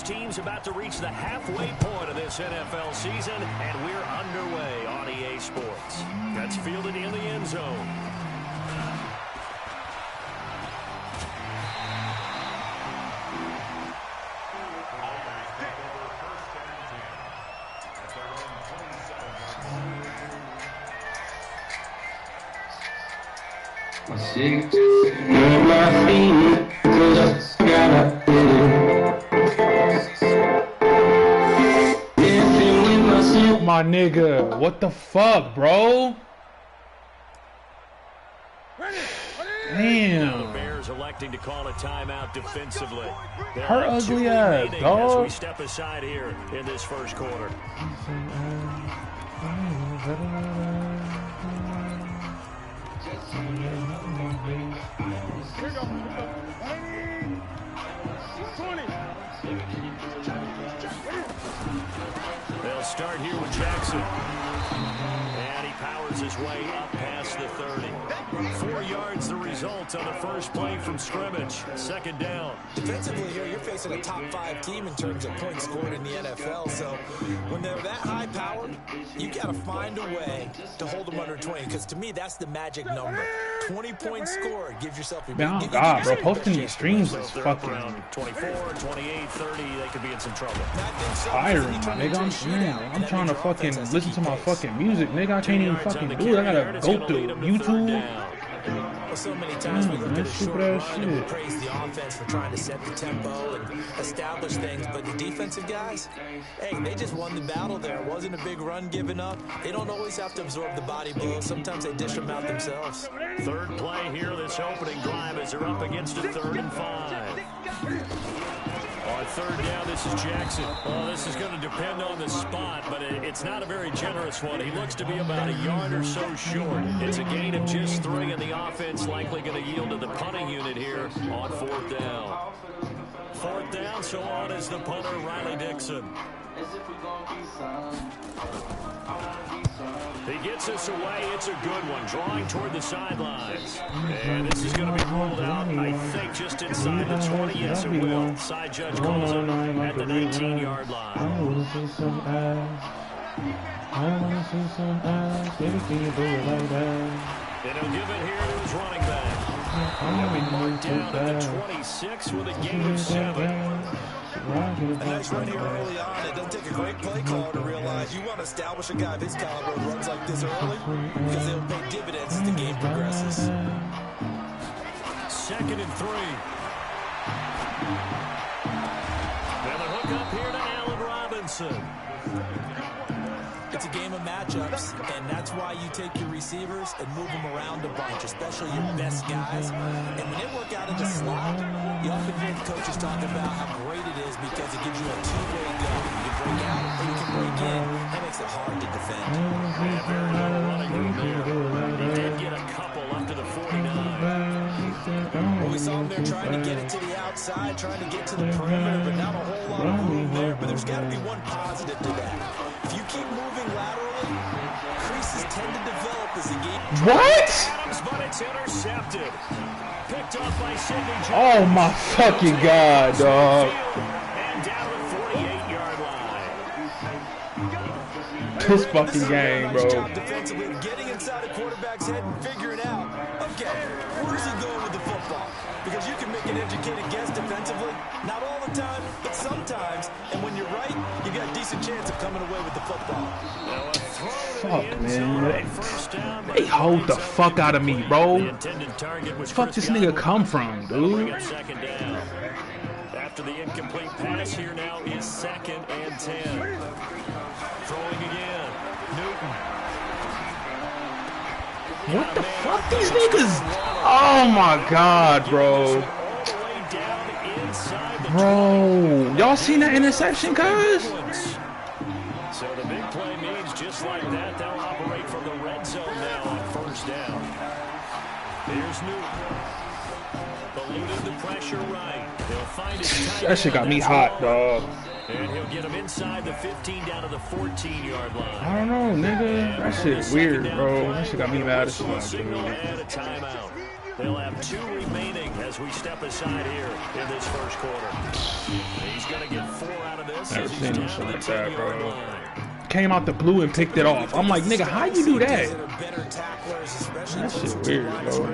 Both teams about to reach the halfway point of this NFL season, and we're underway on EA Sports. That's fielded in the end zone. My nigga, what the fuck, bro? Damn. The Bears electing to call a timeout defensively. Her ugly ass, dog. As we step aside here in this first quarter. They'll start here with Jackson. And he powers his way up past the 30. 4 yards the result on the first play from scrimmage. Second down. Defensively here, you're facing a top 5 team in terms of points scored in the NFL. So when they're that high powered, you got to find a way to hold them under 20. Because to me, that's the magic number. 20 points scored gives yourself a Oh God, bro, posting these streams is fucking 24, 28, 30, they could be in some trouble. tiring, my nigga. I'm trying to fucking listen to my fucking music, nigga. I can't even fucking do it. I gotta go through YouTube. Well, so many times we look at the short run and we shit. praise the offense for trying to set the tempo and establish things, but the defensive guys, hey, they just won the battle there. It wasn't a big run given up. They don't always have to absorb the body blows. Sometimes they dish them out themselves. Third play here, this opening drive as they're up against a 3rd and 5. On third down, this is Jackson. Well, this is going to depend on the spot, but it's not a very generous one. He looks to be about a yard or so short. It's a gain of just 3, and the offense likely going to yield to the punting unit here on 4th down. 4th down, so on is the punter, Riley Dixon. He gets us away. It's a good one. Drawing toward the sidelines. And this is going to be rolled out, I think, just inside the 20. Yes, it will. Side judge calls it at the 19-yard line. I want to see some ass. I want to see some ass. Baby, can you do it like that? And he'll give it here to his running back. He'll be marked down at the 26 with a gain of 7. A nice run here early on. It doesn't take a great play caller to realize you want to establish a guy of his caliber who runs like this early because they'll pay dividends as the game progresses. 2nd and 3. And the hook up here to Allen Robinson. It's a game of matchups, and that's why you take your receivers and move them around a bunch, especially your best guys. And when they work out in the slot, you often hear the coaches talking about how great it is because it gives you a two-way go. You can break out or you can break in. That makes it hard to defend. He did get a couple up to the 49. Well, we saw him there trying to get it to the outside, trying to get to the perimeter, but not a whole lot of room there. But there's got to be one positive to that. If you keep moving laterally, creases tend to develop as the game. What? Adams, but it's intercepted. Picked up by Sidney Jones. Oh my fucking God, dog. And down to the 48-yard line. This fucking game, bro. Defensively, getting inside the quarterback's head and figuring out, okay, where's he going with the football? Because you can make an educated guess defensively, not all the time, but sometimes. And when you're right, you got a decent chance of coming away with the football. Fuck, man. They hold the fuck out of me, bro. Fuck this nigga come from, dude? After the incomplete pass, here now is 2nd and 10. Throwing again. Newton. What the fuck, these niggas? Oh my God, bro. Bro, y'all seen that interception, cuz? So the big play means just like that, they'll operate from the red zone now on 1st down. Here's Newton. Eluded the pressure right. They'll find his That shit got me hot, dog. And he'll get him inside the 15 down to the 14-yard line. I don't know, nigga. That shit weird, bro. That shit got me mad as fuck, Signal dude. and a timeout. They'll have 2 remaining as we step aside here in this first quarter. He's going to get 4 out of this. Never seen him shot like that, bro. Came out the blue and picked it off. I'm like, nigga, how you do that? That shit weird, bro.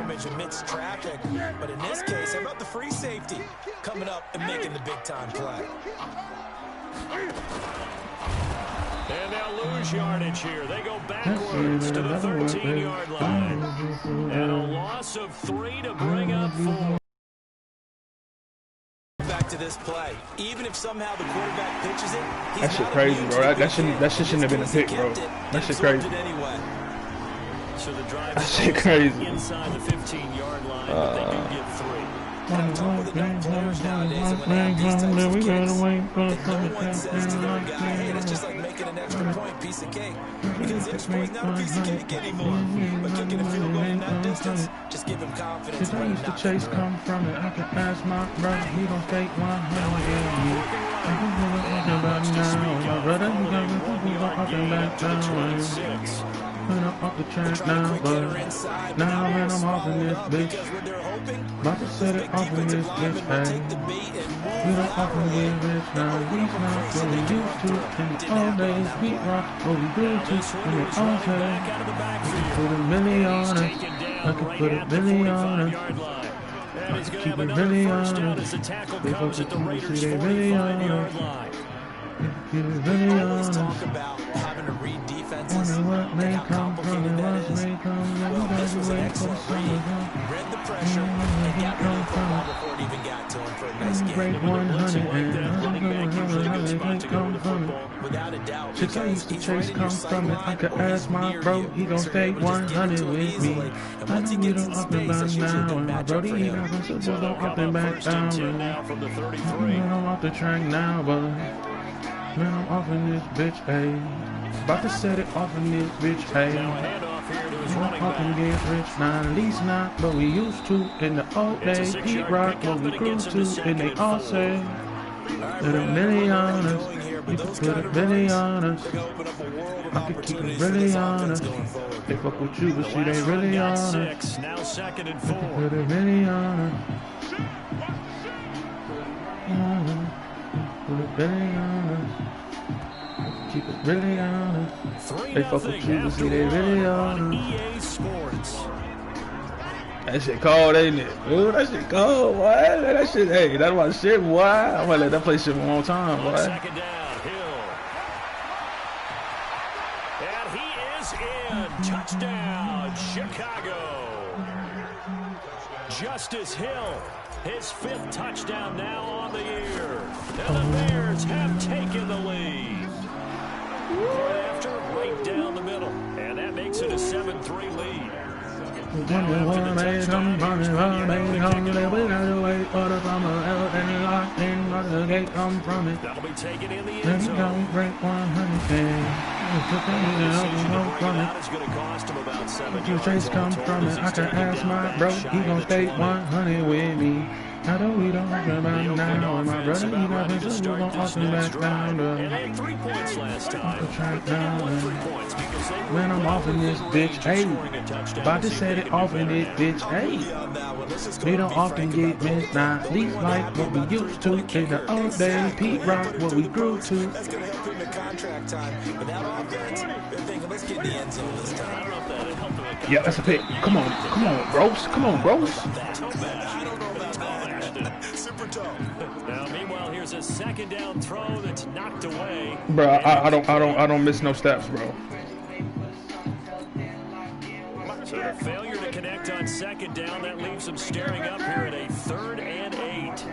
But in this case, how about the free safety coming up and making the big time play? And they'll lose yardage here. They go backwards to the 13-yard line. And a loss of 3 to bring up 4. Back to this play. Even if somehow the quarterback pitches it, that shit crazy, bro. That shit shouldn't have been a pick, bro. That shit crazy. So the drive that shit crazy. Inside the 15-yard line, but they do get 3. Kind of tough with the young players nowadays, and when they have these types of kicks, no one says to their guy, hey, it's just like making an extra point piece of cake. Because extra point's not a piece of cake anymore. But kicking a field goal in that distance, just give him confidence. I used to chase come from it. I could ask my brother, he gon' take 100 with me. I can feel it about now. My brother, he gon' up and back down. When I'm off the track now, but now when I'm off in this bitch, about to set it off in this bitch, hey. We don't often get rich now, he's not what we used to. In the old days, we rock what we do to. In the old days, I could put a million on it. I could put a million on it. I could keep it really on it. They fuck with me, see they really on it. Keep it really on it. Wonder what may come from it, what may come from it. We graduate for the summer. Read the pressure and got rid of the football before it even got to him for a nice game. Break 100 and 100 come from it. Without a doubt. Chicks I used to chase come from it. I could ask my bro, he gon' stay 100 with me. I know you don't up and back now, and my brody he got some so don't up and back down. Man, I'm off the track now, but man, I'm off in this bitch, ayy. About to set it off in this bitch, ayy. I'm off and get rich, now at least not, but we used to in the old days. Pete Rock, what we grew to, and they all say that a million on us. You could put a million on us. I could keep it really on us. They fuck with you, but see they really on us. Now 2nd and 4. Put a million on us. Put a million on us. Keep it really on us. They fuck with you, but see they really on us. EA Sports. That shit cold, ain't it? Ooh, that shit cold, boy. That shit, hey, that's my shit, boy. I'm gonna let that play shit one more time, boy. 2nd down, Hill. And he is in. Touchdown, Chicago. Justice Hill, his 5th touchdown now on the year. And the Bears have taken the lead. After right down the middle, and that makes it a 7-3 lead. That'll be taken in the end zone. It's going to cost him about 7 yards. Come from it. I can ask my bro, he gon' stay 100 with me. I know we don't remember now, and my brother, he got his so we gon' often back down. And they had 3 points last time. Man, I'm off in this bitch, hey. About to set it off in this bitch, hey. We don't often get missed now, at least like what we used to in the old days. Pete Rock, what we grew to. That's going to help him in contract time. But that offense, they're thinking, let's get in the end zone this time. Yeah, that's a pick. Come on, bros. Come on, bros. Super tough. Now, meanwhile, here's a 2nd down throw that's knocked away. Bro, I don't miss no steps, bro. So the failure to connect on 2nd down, that leaves them staring up here at a 3rd and 8.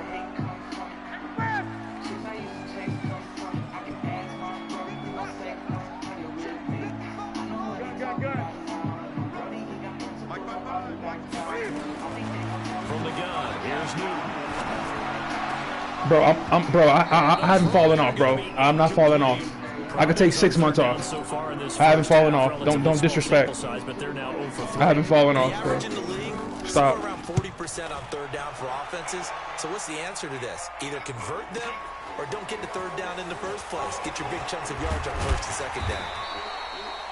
From the gun, here's Newton. Bro, I haven't fallen off, bro. I'm not falling off. I could take 6 months off. I haven't fallen off. Don't disrespect. I haven't fallen off, bro. Stop. Around 40% on 3rd down for offenses. So what's the answer to this? Either convert them or don't get to 3rd down in the first place. Get your big chunks of yards on 1st and 2nd down.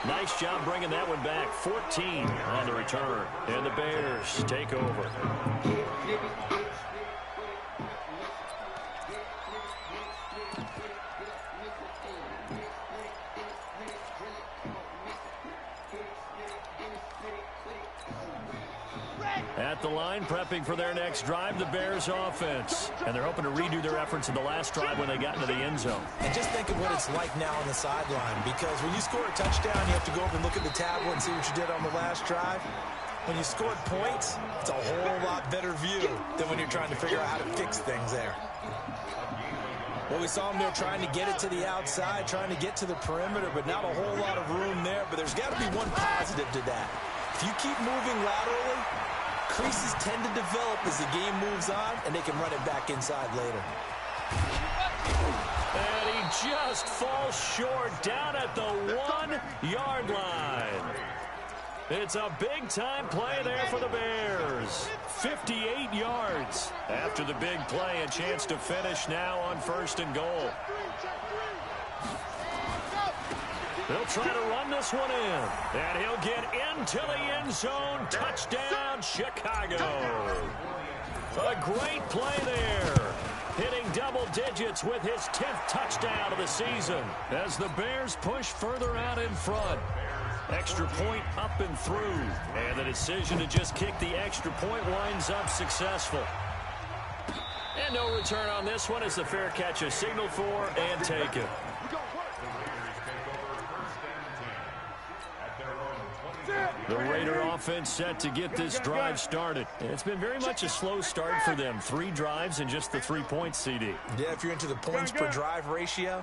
Nice job bringing that one back. 14 on the return. And the Bears take over. At the line, prepping for their next drive, the Bears offense. And they're hoping to redo their efforts in the last drive when they got into the end zone. And just think of what it's like now on the sideline, because when you score a touchdown, you have to go over and look at the tablet and see what you did on the last drive. When you scored points, it's a whole lot better view than when you're trying to figure out how to fix things there. Well, we saw them there trying to get it to the outside, trying to get to the perimeter, but not a whole lot of room there. But there's got to be one positive to that. If you keep moving laterally, creases tend to develop as the game moves on, and they can run it back inside later. And he just falls short down at the 1-yard line. It's a big-time play there for the Bears. 58 yards. After the big play, a chance to finish now on 1st and goal. They'll try to run this one in. And he'll get into the end zone. Touchdown, Chicago. A great play there. Hitting double digits with his 10th touchdown of the season. As the Bears push further out in front. Extra point up and through. And the decision to just kick the extra point winds up successful. And no return on this one as the fair catch is signaled for and taken. The Raider offense set to get this drive started. It's been very much a slow start for them. 3 drives and just the 3 points, CD. Yeah, if you're into the points per drive ratio,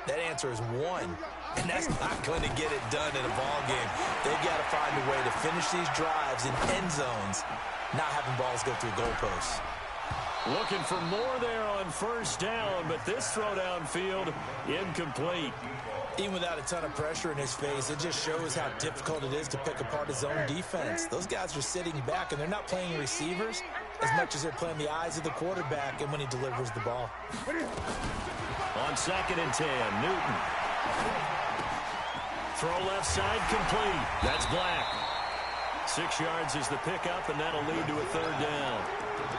that answer is 1. And that's not going to get it done in a ball game. They've got to find a way to finish these drives in end zones, not having balls go through goalposts. Looking for more there on 1st down, but this throw downfield incomplete. Even without a ton of pressure in his face, it just shows how difficult it is to pick apart his own defense. Those guys are sitting back, and they're not playing receivers as much as they're playing the eyes of the quarterback and when he delivers the ball. On 2nd and 10, Newton. Throw left side complete. That's Black. 6 yards is the pickup, and that'll lead to a 3rd down.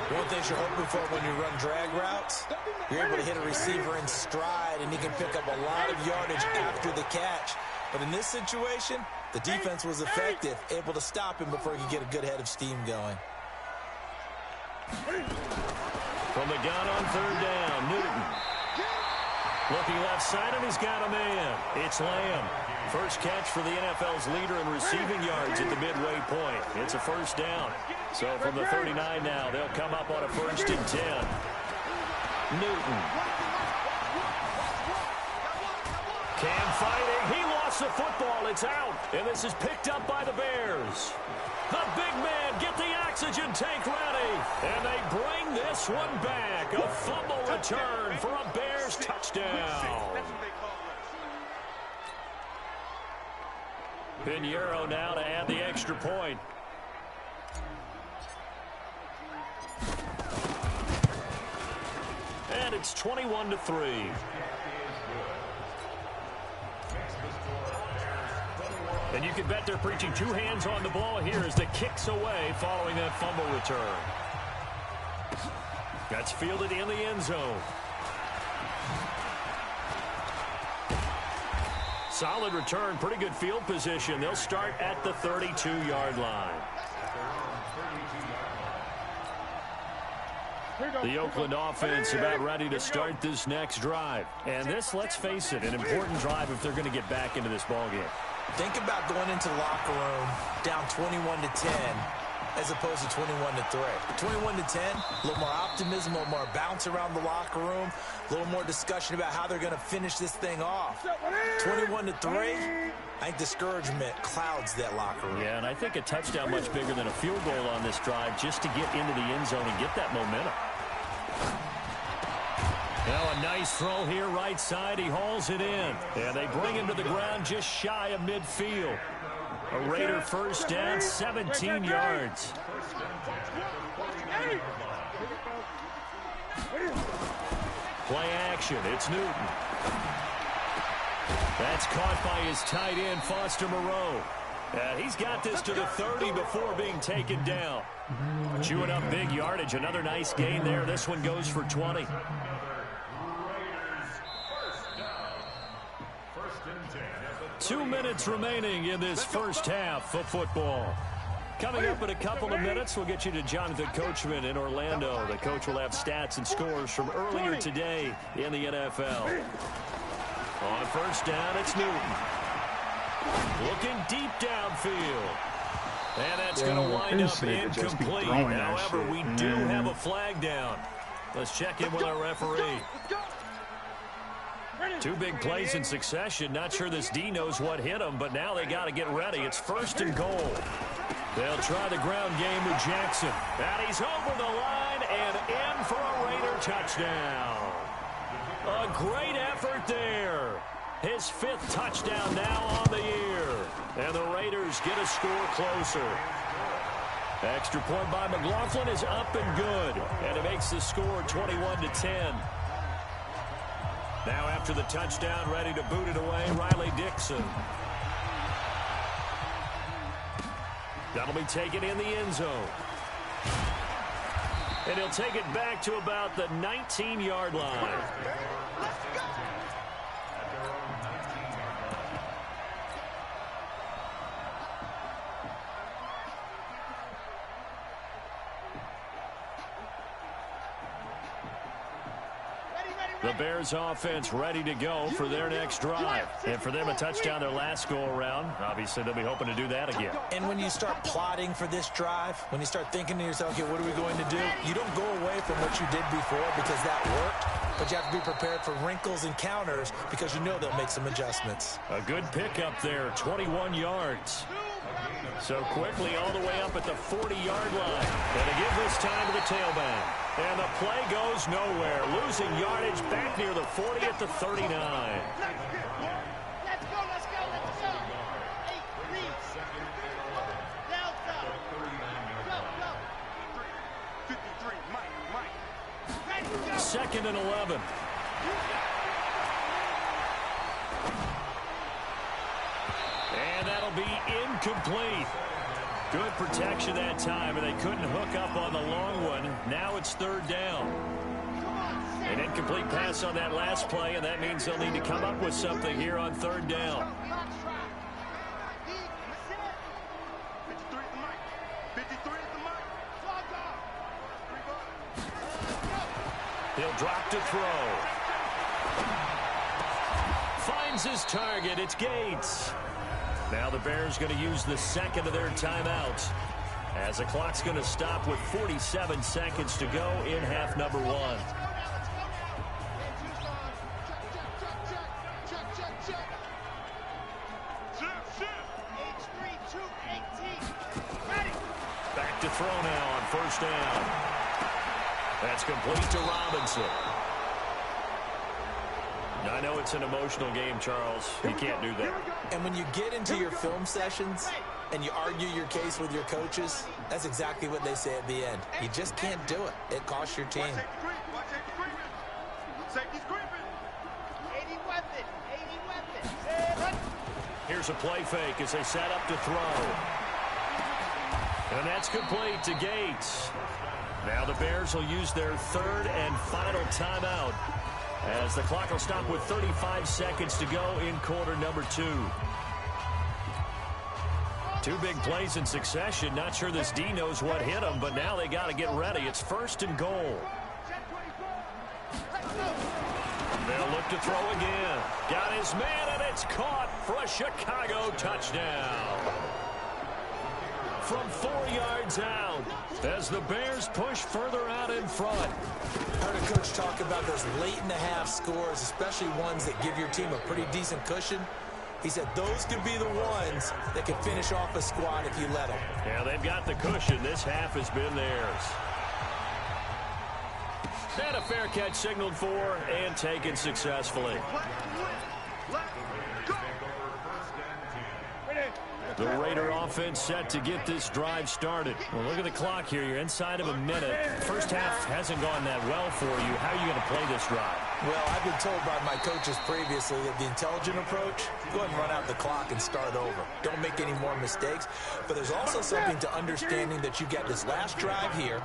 One thing you're hoping for when you run drag routes, you're able to hit a receiver in stride, and he can pick up a lot of yardage after the catch. But in this situation, the defense was effective, able to stop him before he could get a good head of steam going. From the gun on 3rd down, Newton. Looking left side, and he's got a man. It's Lamb. First catch for the NFL's leader in receiving yards at the midway point. It's a 1st down. So from the 39 now, they'll come up on a 1st and 10. Newton. Cam fighting. He lost the football. It's out. And this is picked up by the Bears. The big man, get the oxygen tank ready. And they bring this one back. A fumble return for a Bears touchdown. Pinheiro now to add the extra point. And it's 21-3. And you can bet they're preaching 2 hands on the ball here as the kick's away following that fumble return. That's fielded in the end zone. Solid return, pretty good field position. They'll start at the 32-yard line. The Oakland offense about ready to start this next drive. And this, let's face it, an important drive if they're going to get back into this ballgame. Think about going into the locker room down 21-10 as opposed to 21-3. 21-10, a little more optimism, a little more bounce around the locker room, a little more discussion about how they're going to finish this thing off. 21-3, I think discouragement clouds that locker room. Yeah, and I think a touchdown much bigger than a field goal on this drive just to get into the end zone and get that momentum. Now a nice throw here right side. He hauls it in. And they bring him to the ground just shy of midfield. A Raider 1st down, 17 yards. Play action. It's Newton. That's caught by his tight end, Foster Moreau. He's got this to the 30 before being taken down. Chewing up big yardage. Another nice gain there. This one goes for 20. 2 minutes remaining in this first half of football. Coming up in a couple of minutes, we'll get you to Jonathan Coachman in Orlando. The coach will have stats and scores from earlier today in the NFL. On first down, it's Newton. Looking deep downfield. And that's going to wind up incomplete. However, we do have a flag down. Let's check in with our referee. 2 big plays in succession. Not sure this D knows what hit him, but now they got to get ready. It's first and goal. They'll try the ground game with Jackson. And he's over the line and in for a Raider touchdown. A great effort there. His 5th touchdown now on the year. And the Raiders get a score closer. Extra point by McLaughlin is up and good. And it makes the score 21-10. Now after the touchdown, ready to boot it away, Riley Dixon. That'll be taken in the end zone. And he'll take it back to about the 19-yard line. The Bears offense ready to go for their next drive. And for them, a touchdown their last go-around. Obviously, they'll be hoping to do that again. And when you start plotting for this drive, when you start thinking to yourself, okay, what are we going to do? You don't go away from what you did before because that worked. But you have to be prepared for wrinkles and counters because you know they'll make some adjustments. A good pickup there, 21 yards. So quickly all the way up at the 40-yard line. And they give this time to the tailback. And the play goes nowhere. Losing yardage back near the 40 at the 39. Let's go, let's go, let's go. 8, 3. Delta. Go, go. 53, Mike. Ready, go. Second and 11. And that'll be incomplete. Good protection that time, and they couldn't hook up on the long one. Now it's third down. An incomplete pass on that last play, and that means they'll need to come up with something here on third down. 53 at the mic. 53 at the mic. He'll drop to throw. Finds his target. It's Gates. Now the Bears going to use the second of their timeouts as the clock's going to stop with 47 seconds to go in half number 1. Back to throw now on first down. That's complete to Robinson. I know it's an emotional game, Charles. You can't do that. And when you get into your film sessions and you argue your case with your coaches, that's exactly what they say at the end. You just can't do it. It costs your team. Here's a play fake as they set up to throw. And that's complete to Gates. Now the Bears will use their third and final timeout as the clock will stop with 35 seconds to go in quarter number 2. 2 big plays in succession. Not sure this D knows what hit him, but now they got to get ready. It's first and goal. They'll look to throw again. Got his man, and it's caught for a Chicago touchdown. From 4 yards out as the Bears push further out in front. Heard a coach talk about those late-in-the-half scores, especially ones that give your team a pretty decent cushion. He said those could be the ones that can finish off a squad if you let them. Yeah, they've got the cushion. This half has been theirs. And a fair catch signaled for and taken successfully. The Raider offense set to get this drive started. Well, look at the clock here. You're inside of a minute. First half hasn't gone that well for you. How are you going to play this drive? Well, I've been told by my coaches previously that the intelligent approach, go ahead and run out the clock and start over. Don't make any more mistakes. But there's also something to understanding that you get this last drive here.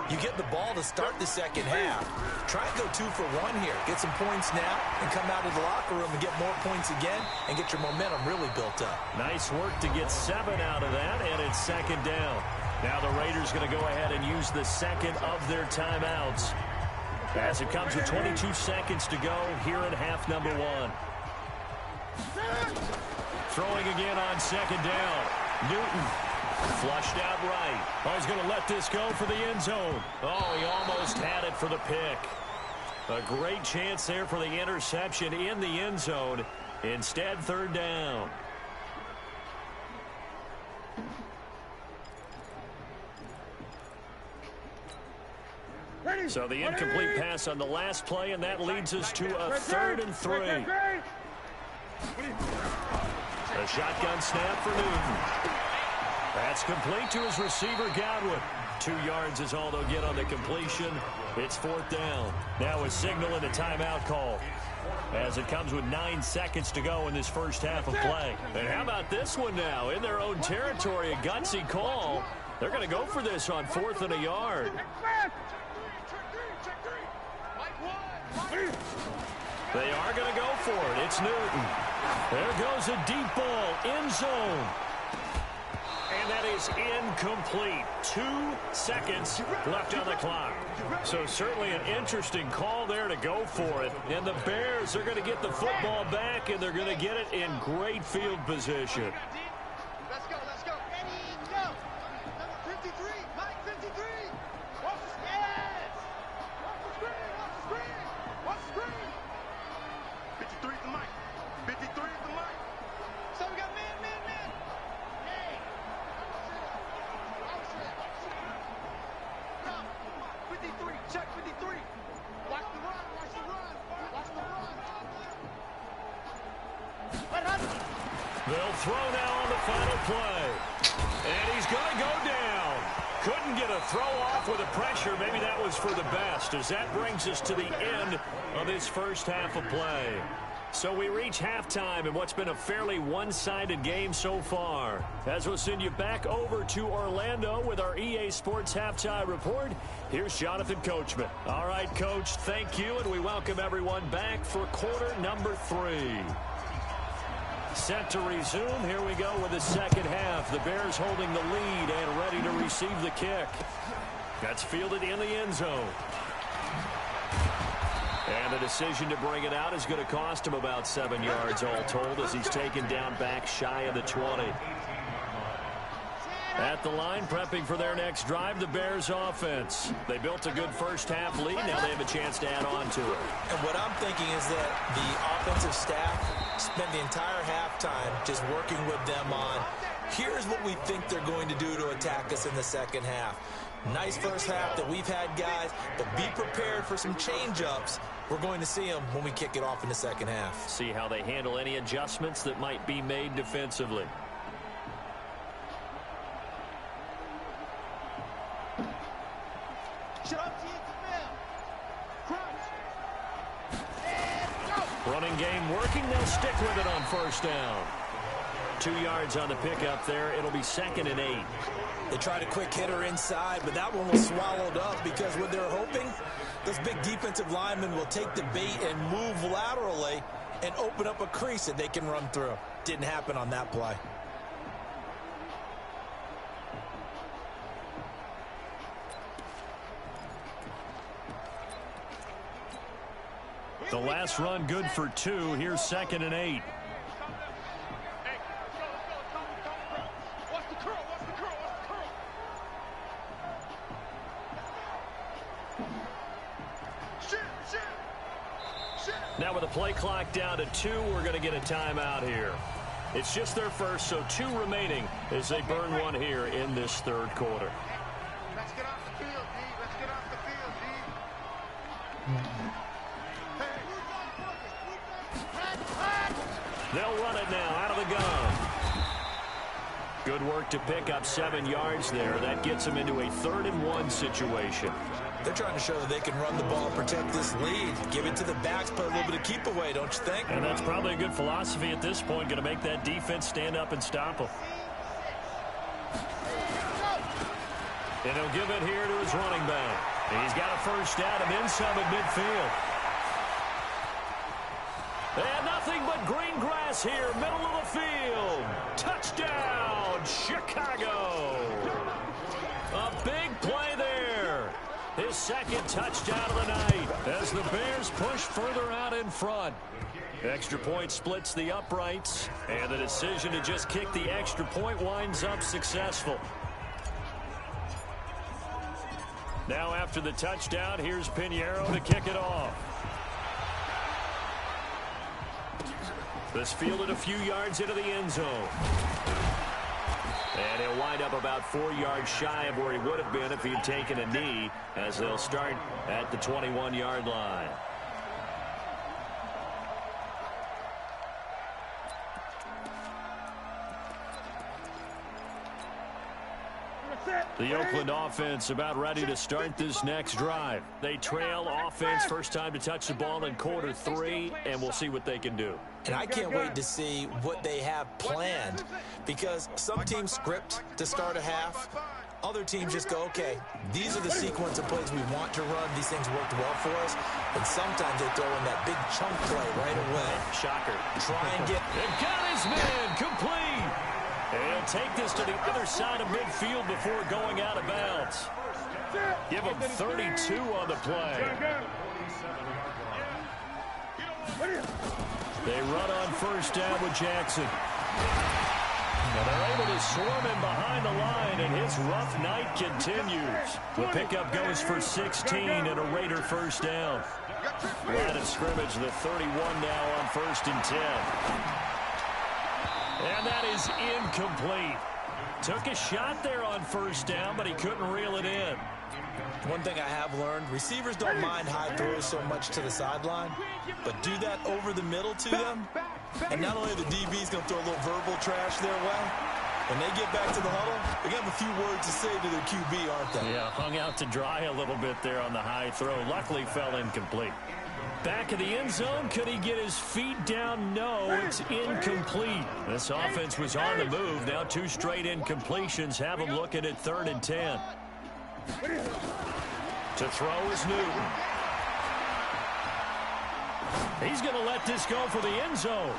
You get the ball to start the second half. Try and go 2 for 1 here. Get some points now and come out of the locker room and get more points again and get your momentum really built up. Nice work to get 7 out of that, and it's second down. Now the Raiders going to go ahead and use the second of their timeouts, as it comes with 22 seconds to go here in half number 1. Throwing again on second down. Newton flushed out right. Oh, he's going to let this go for the end zone. Oh, he almost had it for the pick. A great chance there for the interception in the end zone. Instead, third down. So the incomplete pass on the last play, and that leads us to a 3rd and 3. A shotgun snap for Newton. That's complete to his receiver, Godwin. 2 yards is all they'll get on the completion. It's 4th down. Now a signal and a timeout call, as it comes with 9 seconds to go in this first half of play. And how about this one now? In their own territory, a gutsy call. They're going to go for this on 4th and a yard. They are going to go for it. It's Newton. There goes a deep ball, end zone. And that is incomplete. 2 seconds left on the clock. So certainly an interesting call there to go for it. And the Bears are going to get the football back, and they're going to get it in great field position. Let's go, let's go. Ready, go. Number 53, Mike 53. Watch the screen. Watch the screen, watch the screen. Watch the screen. 53 is the Mike. 53 is the Mike. So we got man. Hey. 53, check 53. Watch the run, watch the run. Watch the run. They'll throw now on the final play. And he's going to go down. Couldn't get a throw off with the pressure. Maybe that was for the best, as that brings us to the end of this first half of play. So we reach halftime in what's been a fairly one-sided game so far. As we'll send you back over to Orlando with our EA Sports Halftime Report, here's Jonathan Coachman. All right, Coach, thank you, and we welcome everyone back for quarter number 3. Set to resume. Here we go with the second half. The Bears holding the lead and ready to receive the kick. That's fielded in the end zone. And the decision to bring it out is going to cost him about 7 yards all told, as he's taken down back shy of the 20. At the line, prepping for their next drive, the Bears offense. They built a good first half lead. Now they have a chance to add on to it. And what I'm thinking is that the offensive staff spent the entire halftime just working with them on, here's what we think they're going to do to attack us in the second half. Nice first half that we've had, guys, but be prepared for some change-ups. We're going to see them when we kick it off in the second half. See how they handle any adjustments that might be made defensively. Running game working. They'll stick with it on first down. 2 yards on the pickup there. It'll be 2nd and 8. They tried a quick hitter inside, but that one was swallowed up because what they're hoping, those big defensive linemen will take the bait and move laterally and open up a crease that they can run through. Didn't happen on that play. The last run good for 2. Here's 2nd and 8. Now with the play clock down to 2, we're going to get a timeout here. It's just their first, so 2 remaining as they burn one here in this third quarter. Let's get off the field, D. Let's get off the field, D. They'll run it now out of the gun. Good work to pick up 7 yards there. That gets them into a 3rd and 1 situation. They're trying to show that they can run the ball, protect this lead, give it to the backs, play a little bit of keep away, don't you think? And that's probably a good philosophy at this point, going to make that defense stand up and stop them. And he'll give it here to his running back. He's got a first down and then some at midfield. And nothing but green grass here, middle of the field. Touchdown, Chicago. A big play there. His second touchdown of the night as the Bears push further out in front. Extra point splits the uprights, and the decision to just kick the extra point winds up successful. Now after the touchdown, here's Pinheiro to kick it off. This fielded a few yards into the end zone. And he'll wind up about 4 yards shy of where he would have been if he had taken a knee, as they'll start at the 21-yard line. The Oakland offense about ready to start this next drive. They trail offense first time to touch the ball in quarter 3, and we'll see what they can do. And I can't wait to see what they have planned, because some teams script to start a half. Other teams just go, okay, these are the sequence of plays we want to run. These things worked well for us. And sometimes they throw in that big chunk play right away. Shocker. Try and get... They've got his man complete. And he'll take this to the other side of midfield before going out of bounds. Give him 32 on the play. They run on first down with Jackson. And they're able to swarm him behind the line, and his rough night continues. The pickup goes for 16 and a Raider first down. Line of scrimmage, the 31 now on 1st and 10. And that is incomplete. Took a shot there on first down, but he couldn't reel it in. One thing I have learned, receivers don't mind high throws so much to the sideline, but do that over the middle to them. And not only are the DBs going to throw a little verbal trash their way, when they get back to the huddle, they're going to have a few words to say to their QB, aren't they? Yeah, hung out to dry a little bit there on the high throw. Luckily fell incomplete. Back of the end zone, could he get his feet down? No, it's incomplete. This offense was on the move. Now 2 straight incompletions have him looking at 3rd and 10. To throw is Newton. He's going to let this go for the end zone.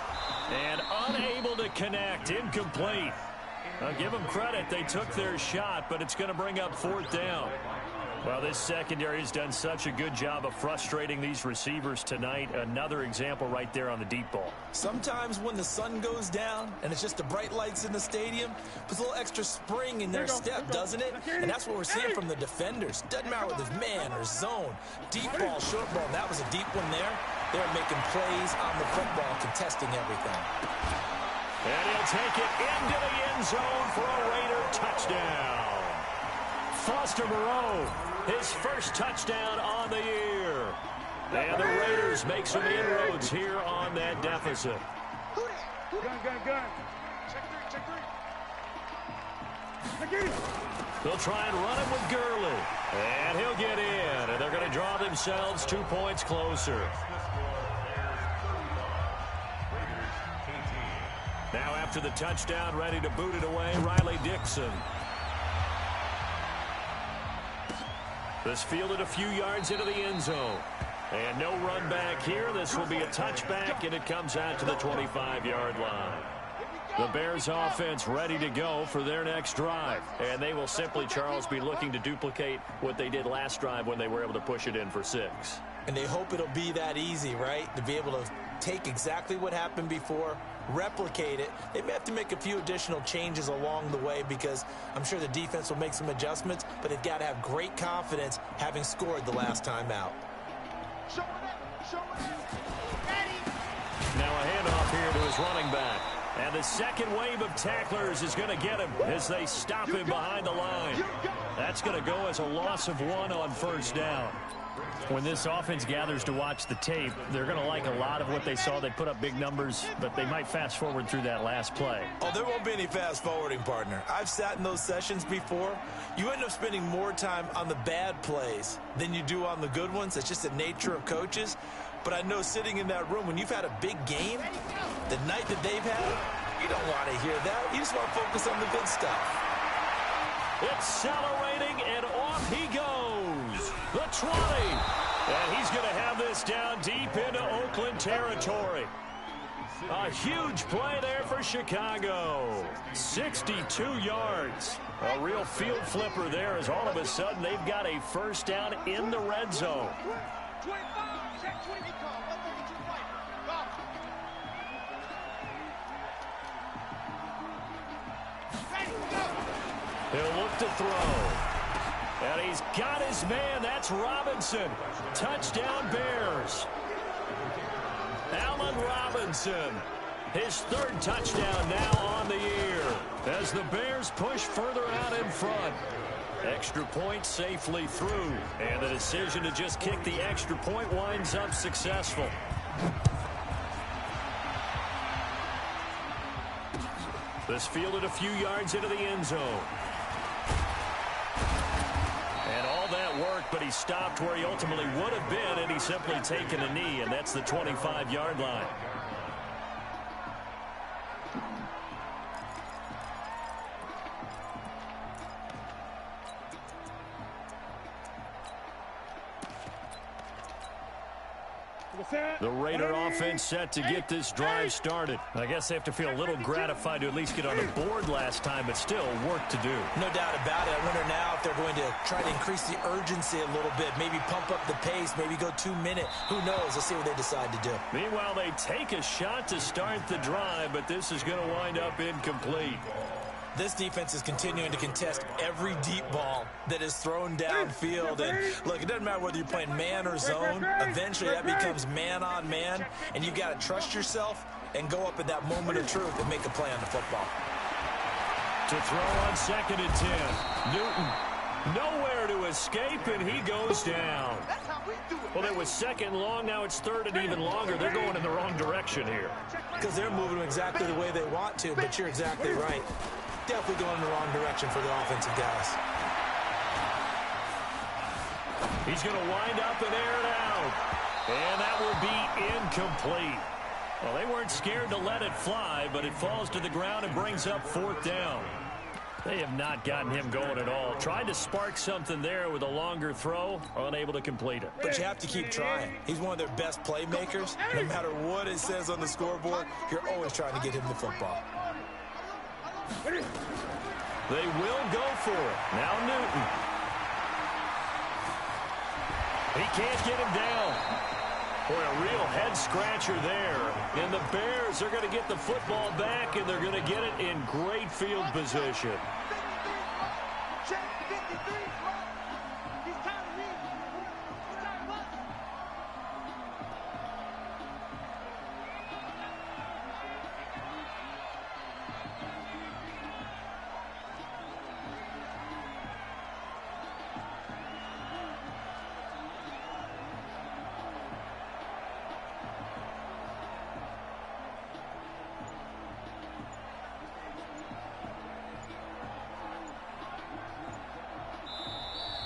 And unable to connect, incomplete. I'll give them credit. They took their shot, but it's going to bring up 4th down. Well, this secondary has done such a good job of frustrating these receivers tonight. Another example right there on the deep ball. Sometimes when the sun goes down and it's just the bright lights in the stadium, puts a little extra spring in their step, doesn't it? And that's what we're seeing from the defenders. Doesn't matter whether it's man or zone. Deep ball, short ball. That was a deep one there. They're making plays on the football, contesting everything. And he'll take it into the end zone for a Raider touchdown. Foster Moreau, his first touchdown on the year. And the Raiders make some inroads here on that deficit. Gun. Check 3. They'll try and run him with Gurley. And he'll get in. And they're going to draw themselves 2 points closer. Now after the touchdown, ready to boot it away, Riley Dixon. This fielded a few yards into the end zone. And no run back here. This will be a touchback, and it comes out to the 25-yard line. The Bears offense ready to go for their next drive. And they will simply, Charles, be looking to duplicate what they did last drive when they were able to push it in for 6. And they hope it'll be that easy, right? To be able to take exactly what happened before, replicate it. They may have to make a few additional changes along the way because I'm sure the defense will make some adjustments, but they've got to have great confidence having scored the last time out. Now a handoff here to his running back. And the second wave of tacklers is going to get him as they stop him behind the line. That's going to go as a loss of 1 on first down. When this offense gathers to watch the tape, they're going to like a lot of what they saw. They put up big numbers, but they might fast forward through that last play. Oh, there won't be any fast forwarding, partner. I've sat in those sessions before. You end up spending more time on the bad plays than you do on the good ones. It's just the nature of coaches. But I know sitting in that room, when you've had a big game, the night that they've had, you don't want to hear that. You just want to focus on the good stuff. Accelerating, and off he goes. The 20. And he's going to have this down deep into Oakland territory. A huge play there for Chicago. 62 yards. A real field flipper there as all of a sudden they've got a first down in the red zone. 25, check 20. He'll look to throw. And he's got his man. That's Robinson. Touchdown Bears. Allen Robinson. His third touchdown now on the year as the Bears push further out in front. Extra point safely through. And the decision to just kick the extra point winds up successful. This fielded a few yards into the end zone. And all that work, but he stopped where he ultimately would have been, and he's simply taken a knee, and that's the 25-yard line. The Raider offense set to get this drive started. I guess they have to feel a little gratified to at least get on the board last time, but still work to do. No doubt about it. I wonder now if they're going to try to increase the urgency a little bit, maybe pump up the pace, maybe go 2-minute. Who knows? Let's see what they decide to do. Meanwhile, they take a shot to start the drive, but this is going to wind up incomplete. This defense is continuing to contest every deep ball that is thrown downfield. And look, it doesn't matter whether you're playing man or zone. Eventually, that becomes man on man, and you've got to trust yourself and go up at that moment of truth and make a play on the football. To throw on 2nd and 10. Newton, nowhere to escape, and he goes down. Well, it was 2nd long. Now it's 3rd and even longer. They're going in the wrong direction here. Because they're moving exactly the way they want to, but you're exactly right. Definitely going in the wrong direction for the offensive guys. He's going to wind up and air it out. And that will be incomplete. Well, they weren't scared to let it fly, but it falls to the ground and brings up 4th down. They have not gotten him going at all. Tried to spark something there with a longer throw, unable to complete it. But you have to keep trying. He's one of their best playmakers. No matter what it says on the scoreboard, you're always trying to get him the football. They will go for it. Now Newton. He can't get him down. Boy, a real head-scratcher there. And the Bears are going to get the football back, and they're going to get it in great field position. Check 53. He's time to leave. He's time to left.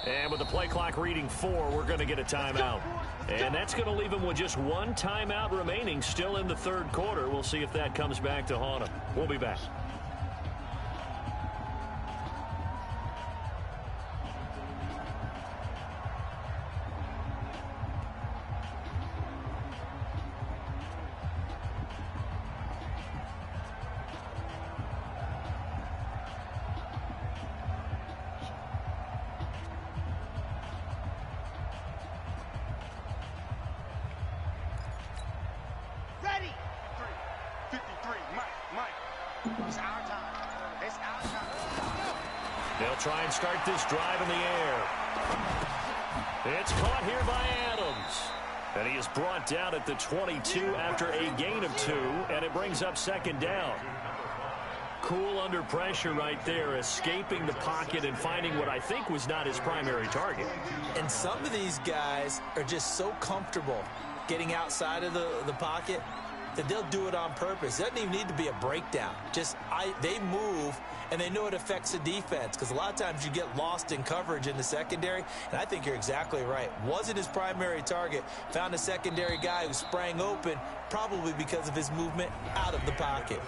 And with the play clock reading 4, we're going to get a timeout. And that's going to leave them with just one timeout remaining still in the 3rd quarter. We'll see if that comes back to haunt them. We'll be back. Ready. 53. Mike. It's our time. It's our time. They'll try and start this drive in the air. It's caught here by Adams. And he is brought down at the 22 after a gain of 2, and it brings up second down. Cool under pressure right there, escaping the pocket and finding what I think was not his primary target. And some of these guys are just so comfortable getting outside of the pocket that they'll do it on purpose. It doesn't even need to be a breakdown. They move, and they know it affects the defense, because a lot of times you get lost in coverage in the secondary, and I think you're exactly right. Wasn't his primary target. Found a secondary guy who sprang open, probably because of his movement out of the pocket.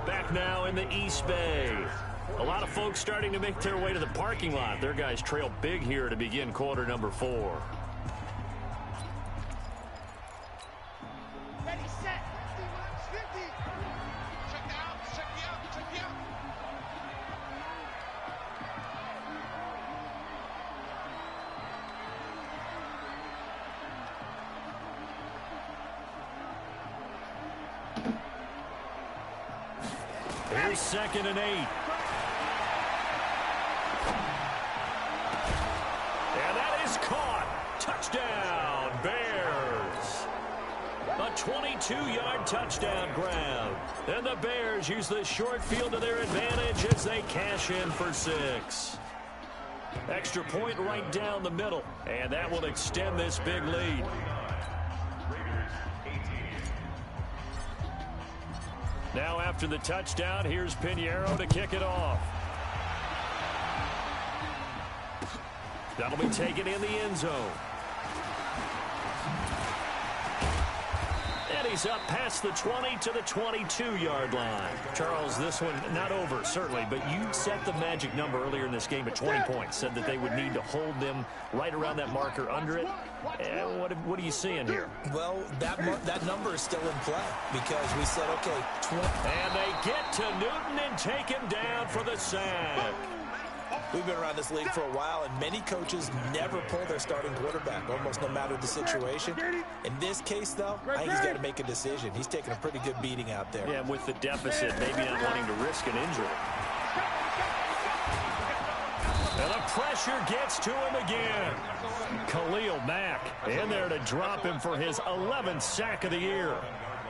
Back now in the East Bay. A lot of folks starting to make their way to the parking lot. Their guys trail big here to begin quarter number 4. Ready, set. 50. Check me out. Here's 2nd and 8. And that is caught. Touchdown, Bears. A 22-yard touchdown grab. And the Bears use the short field to their advantage as they cash in for 6. Extra point right down the middle. And that will extend this big lead. Now after the touchdown, here's Pinheiro to kick it off. That'll be taken in the end zone. And he's up past the 20 to the 22-yard line. Charles, this one not over, certainly, but you set the magic number earlier in this game at 20 points. Said that they would need to hold them right around that marker under it. What are you seeing here? Well, that number is still in play because we said, okay, 20. And they get to Newton and take him down for the sack. We've been around this league for a while, and many coaches never pull their starting quarterback, almost no matter the situation. In this case, though, I think he's got to make a decision. He's taking a pretty good beating out there. Yeah, with the deficit, maybe not wanting to risk an injury. And the pressure gets to him again. Khalil Mack in there to drop him for his 11th sack of the year.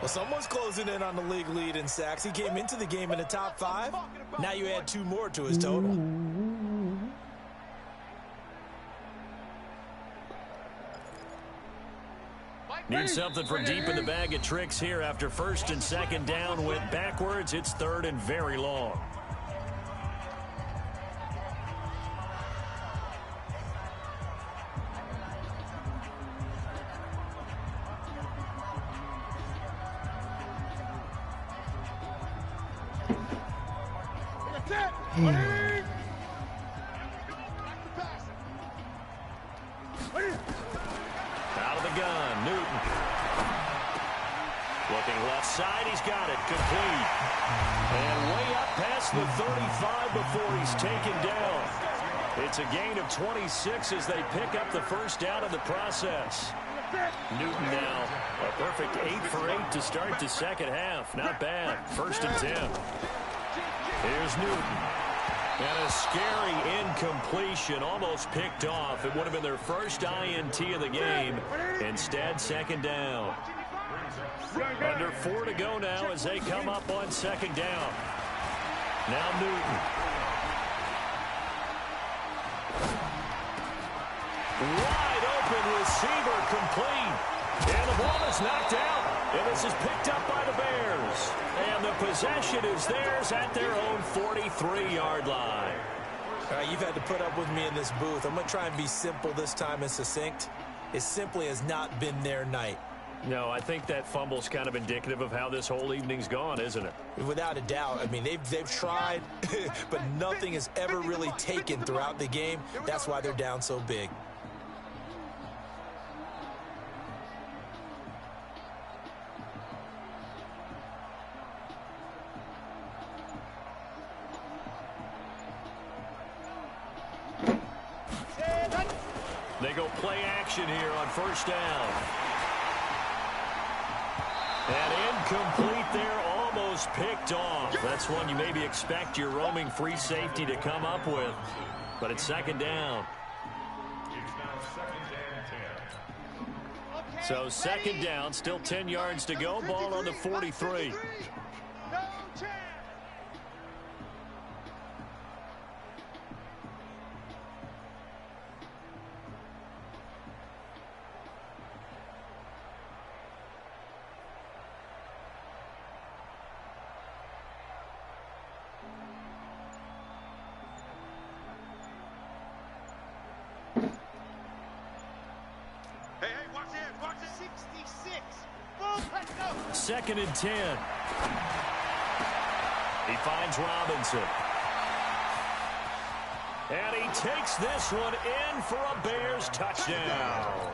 Well, someone's closing in on the league lead in sacks. He came into the game in the top 5. Now you add 2 more to his total. Need something from deep in the bag of tricks here after 1st and 2nd down went backwards. It's 3rd and very long. Out of the gun, Newton. Looking left side, he's got it, complete. And way up past the 35 before he's taken down. It's a gain of 26 as they pick up the 1st down in the process. Newton now, a perfect 8 for 8 to start the 2nd half. Not bad, 1st and 10. Here's Newton. And a scary incompletion, almost picked off. It would have been their first INT of the game. Instead, 2nd down. Under 4 to go now as they come up on 2nd down. Now Newton. Wide open receiver, complete. And the ball is knocked out. And this is picked up by the Bears. And the possession is theirs at their own 43-yard line. All right, you've had to put up with me in this booth. I'm going to try and be simple this time and succinct. It simply has not been their night. No, I think that fumble's kind of indicative of how this whole evening's gone, isn't it? Without a doubt. I mean, they've tried, but nothing has ever really taken throughout the game. That's why they're down so big. They go play action here on 1st down. And incomplete there, almost picked off. That's one you maybe expect your roaming free safety to come up with. But it's 2nd down. So second down, still 10 yards to go. Ball on the 43. No chance. Hey, watch it, watch it. 66. Full let's go. Second and 10. He finds Robinson. And he takes this one in for a Bears touchdown.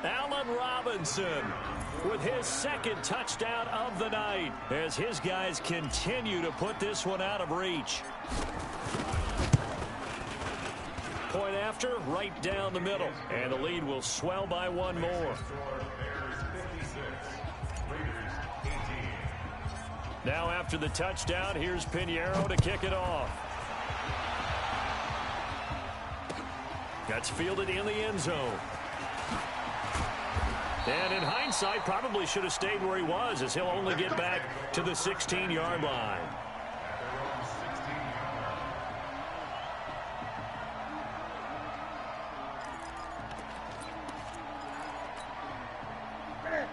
Allen Robinson with his second touchdown of the night as his guys continue to put this one out of reach. Point after, right down the middle. And the lead will swell by one more. Now after the touchdown, here's Pinheiro to kick it off. That's fielded in the end zone. And in hindsight, probably should have stayed where he was, as he'll only get back to the 16-yard line.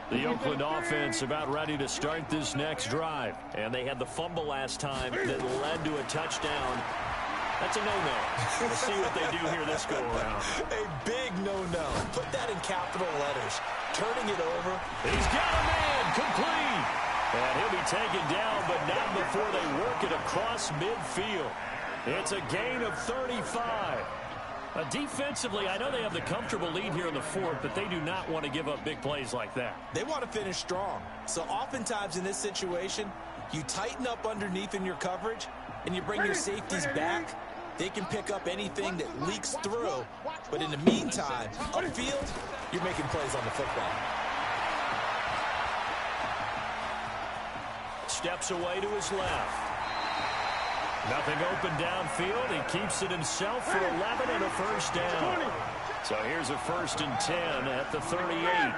The Oakland offense about ready to start this next drive. And they had the fumble last time that led to a touchdown. That's a no-no. We'll see what they do here this go-around. A big no-no. Put that in capital letters. Turning it over. He's got a man complete. And he'll be taken down, but not before they work it across midfield. It's a gain of 35. Defensively, I know they have the comfortable lead here in the fourth, but they do not want to give up big plays like that. They want to finish strong. So oftentimes in this situation, you tighten up underneath in your coverage, and you bring your safeties back. They can pick up anything that leaks through. But in the meantime, upfield, you're making plays on the football. Steps away to his left. Nothing open downfield. He keeps it himself for 11 and a first down. So here's a 1st and 10 at the 38.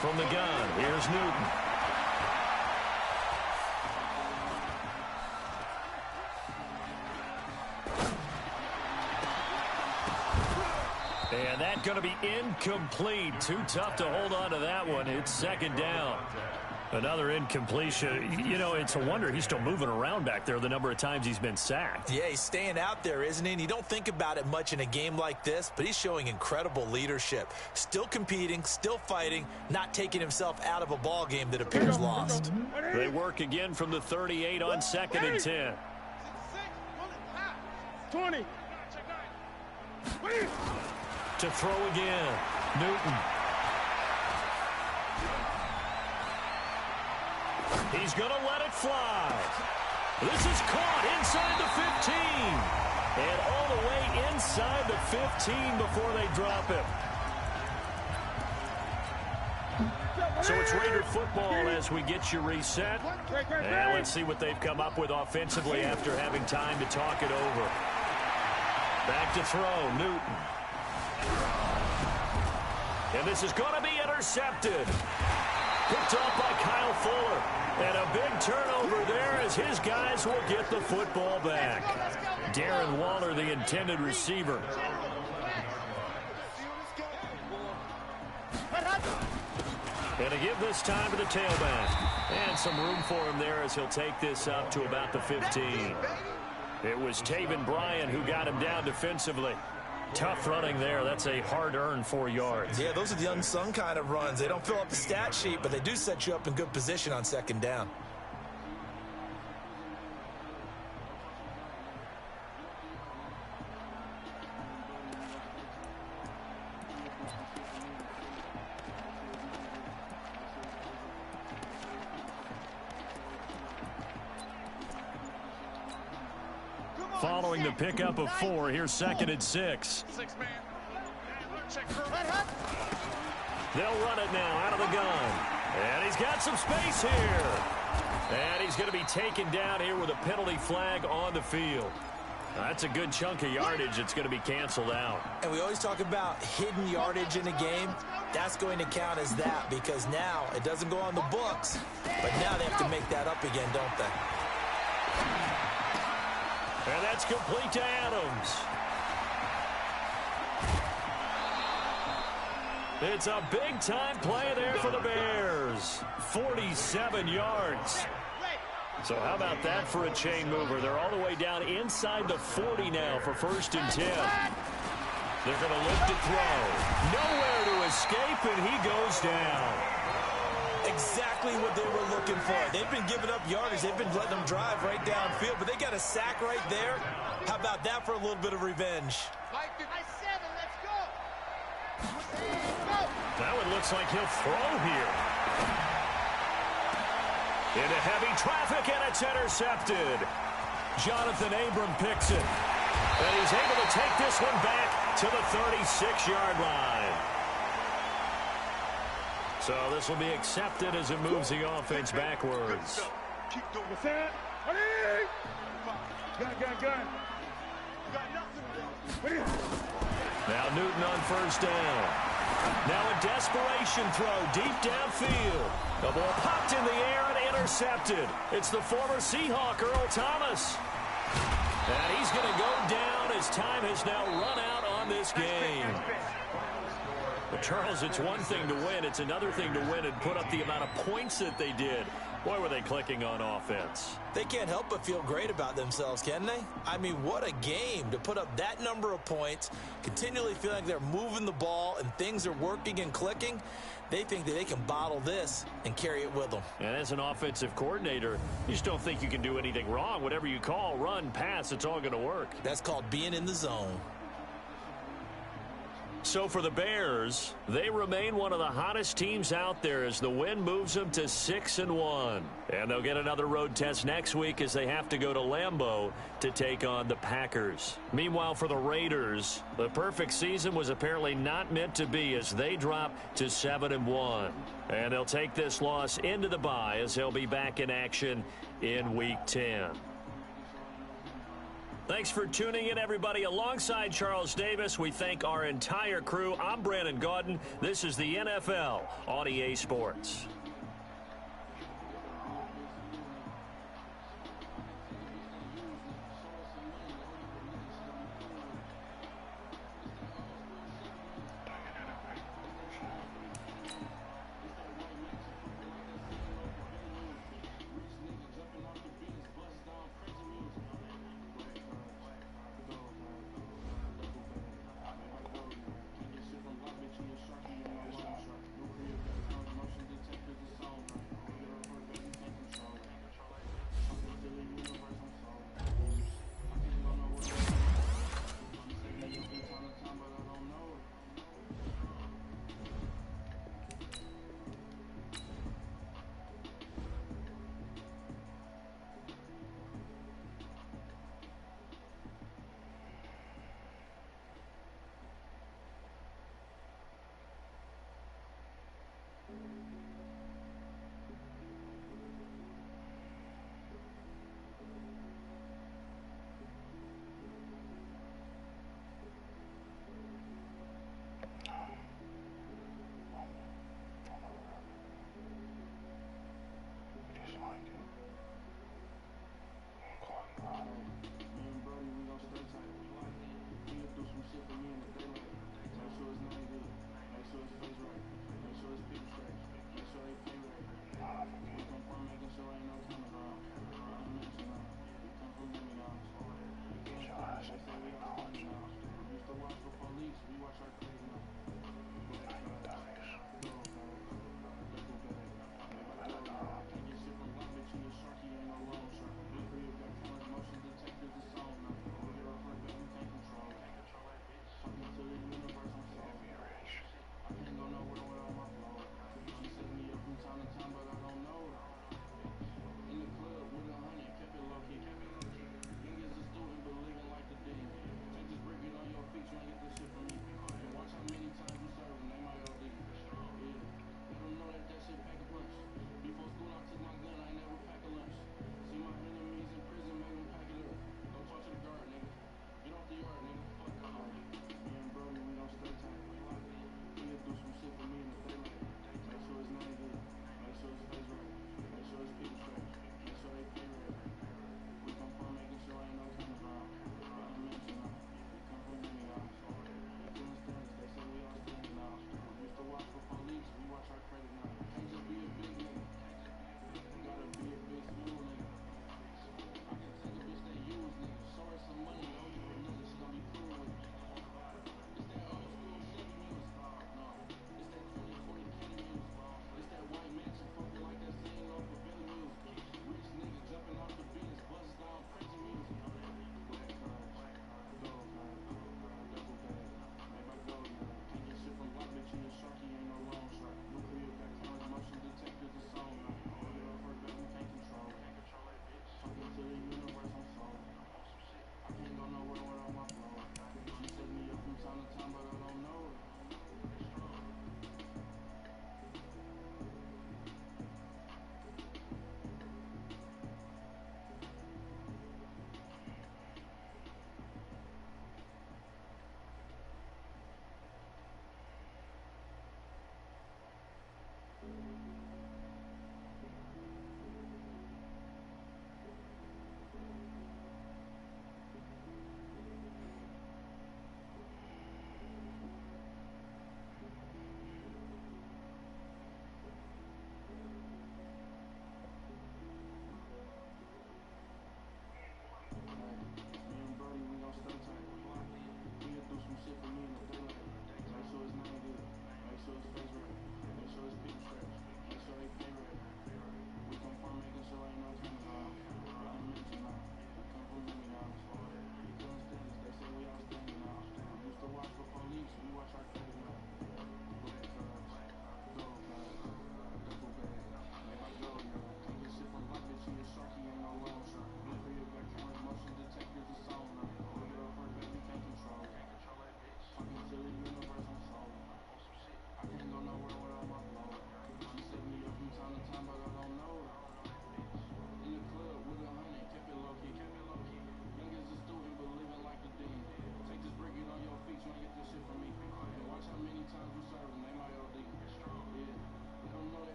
From the gun, here's Newton. And that's going to be incomplete. Too tough to hold on to that one. It's second down. Another incompletion. You know, it's a wonder he's still moving around back there the number of times he's been sacked. Yeah, he's staying out there, isn't he? And you don't think about it much in a game like this, but he's showing incredible leadership. Still competing, still fighting, not taking himself out of a ball game that appears lost. They work again from the 38 on 2nd and 10. 20. To throw again, Newton. He's going to let it fly. This is caught inside the 15. And all the way inside the 15 before they drop him. So it's Raider football as we get you reset. And let's see what they've come up with offensively after having time to talk it over. Back to throw, Newton. And this is going to be intercepted. Picked off by Kyle Fuller. And a big turnover there as his guys will get the football back. Darren Waller, the intended receiver. And to give this time to the tailback. And some room for him there as he'll take this up to about the 15. It was Taven Bryan who got him down defensively. Tough running there. That's a hard-earned 4 yards. Yeah, those are the unsung kind of runs. They don't fill up the stat sheet, but they do set you up in good position on second down. Following the pickup of 4, here's 2nd and 6. They'll run it now out of the gun. And he's got some space here. And he's going to be taken down here with a penalty flag on the field. That's a good chunk of yardage that's going to be canceled out. And we always talk about hidden yardage in a game. That's going to count as that because now it doesn't go on the books, but now they have to make that up again, don't they? And that's complete to Adams. It's a big-time play there for the Bears. 47 yards. So how about that for a chain mover? They're all the way down inside the 40 now for 1st and 10. They're going to lift to throw. Nowhere to escape, and he goes down. Exactly what they were looking for. They've been giving up yardage. They've been letting them drive right downfield, but they got a sack right there. How about that for a little bit of revenge? Let's go. That one looks like he'll throw here. Into heavy traffic, and it's intercepted. Jonathan Abram picks it. And he's able to take this one back to the 36-yard line. So this will be accepted as it moves the offense backwards. Keep doing that. Ready? Gun. Now Newton on 1st down. Now a desperation throw deep downfield. The ball popped in the air and intercepted. It's the former Seahawk, Earl Thomas. And he's going to go down as time has now run out on this game. But Charles, it's one thing to win. It's another thing to win and put up the amount of points that they did. Boy, were they clicking on offense. They can't help but feel great about themselves, can they? I mean, what a game to put up that number of points, continually feeling like they're moving the ball and things are working and clicking. They think that they can bottle this and carry it with them. And as an offensive coordinator, you just don't think you can do anything wrong. Whatever you call, run, pass, it's all going to work. That's called being in the zone. So for the Bears, they remain one of the hottest teams out there as the win moves them to 6-1. And they'll get another road test next week as they have to go to Lambeau to take on the Packers. Meanwhile, for the Raiders, the perfect season was apparently not meant to be as they drop to 7-1. And they'll take this loss into the bye as they'll be back in action in Week 10. Thanks for tuning in, everybody. Alongside Charles Davis, we thank our entire crew. I'm Brandon Gaudin. This is the NFL on EA Sports.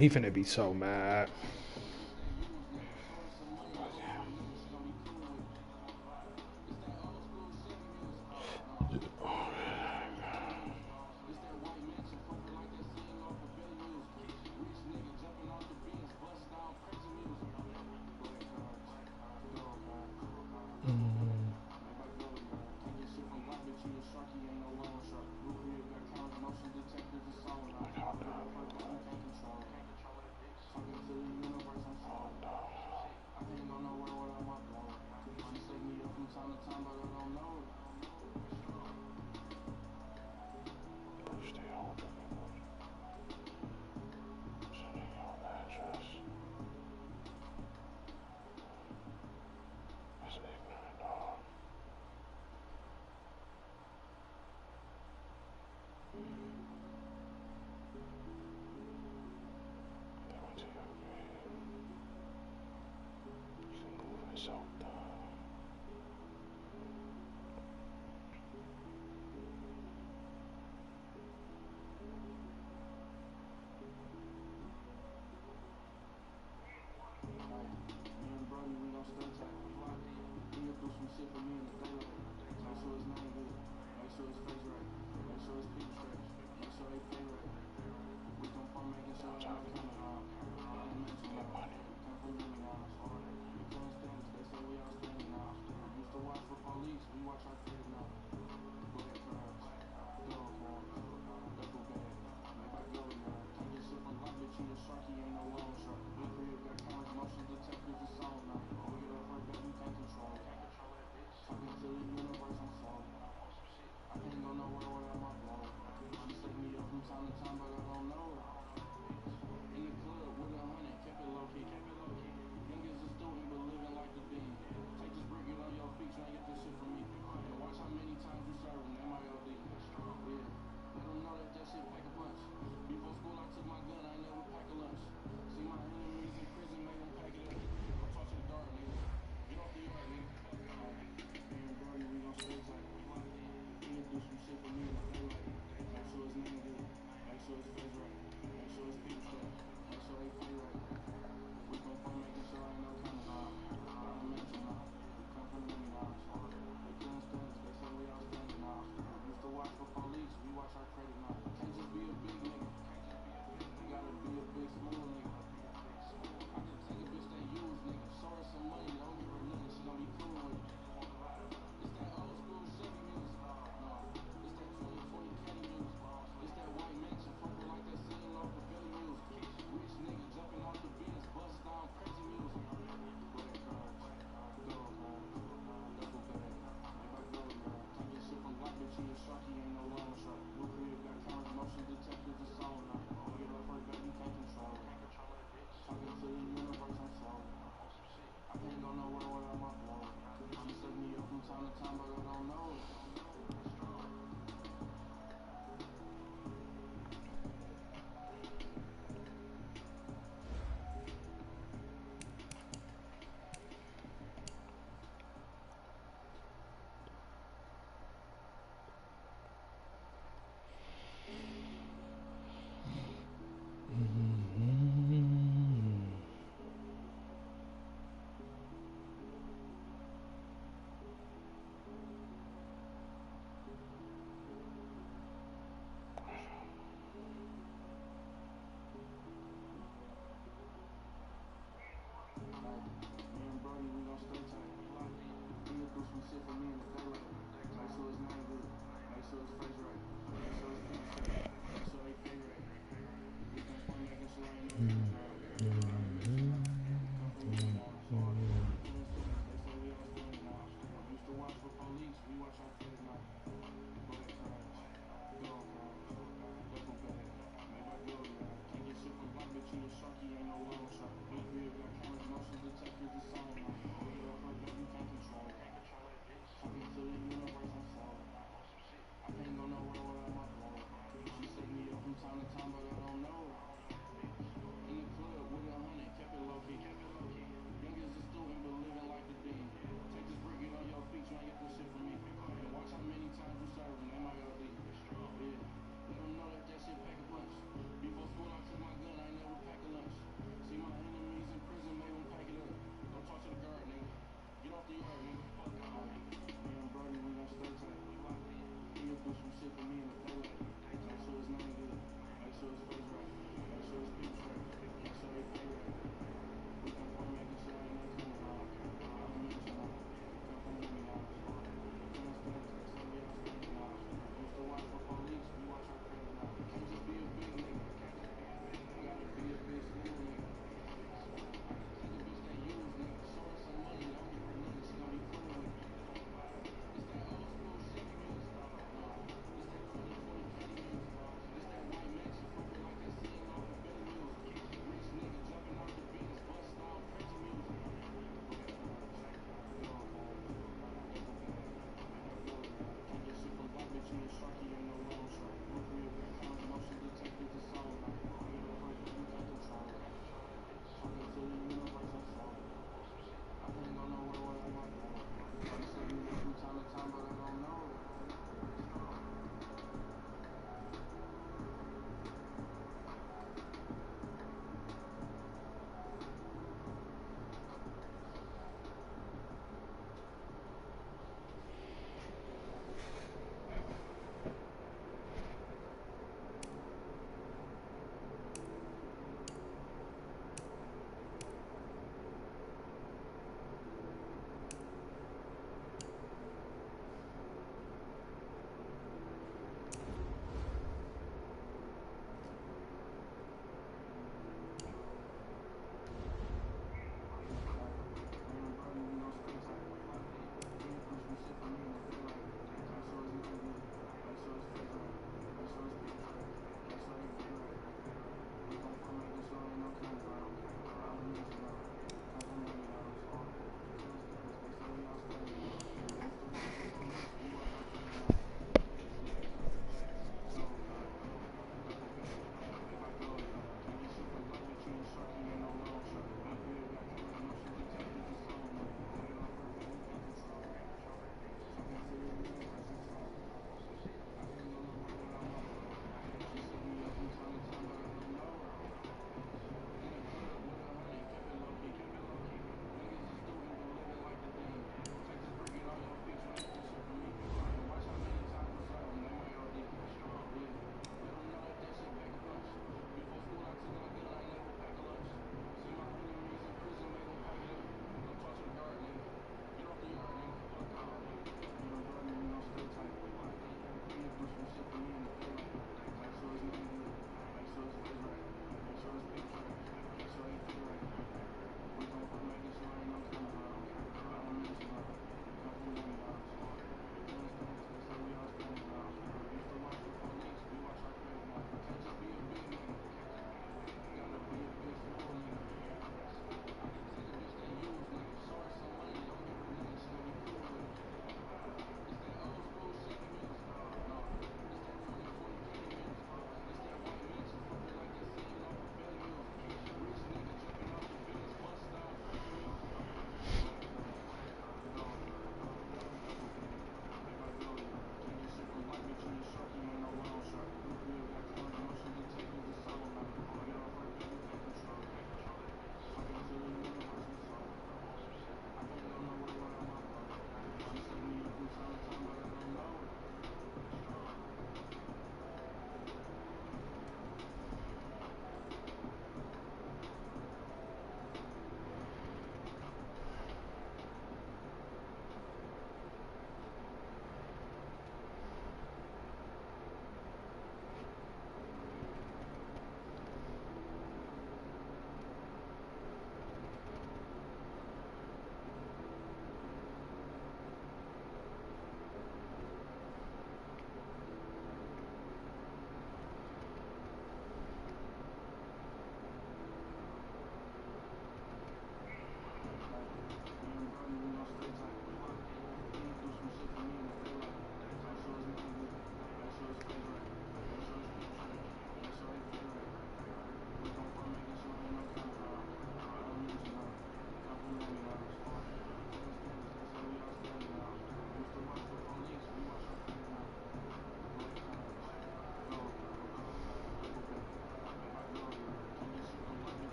he finna be so mad.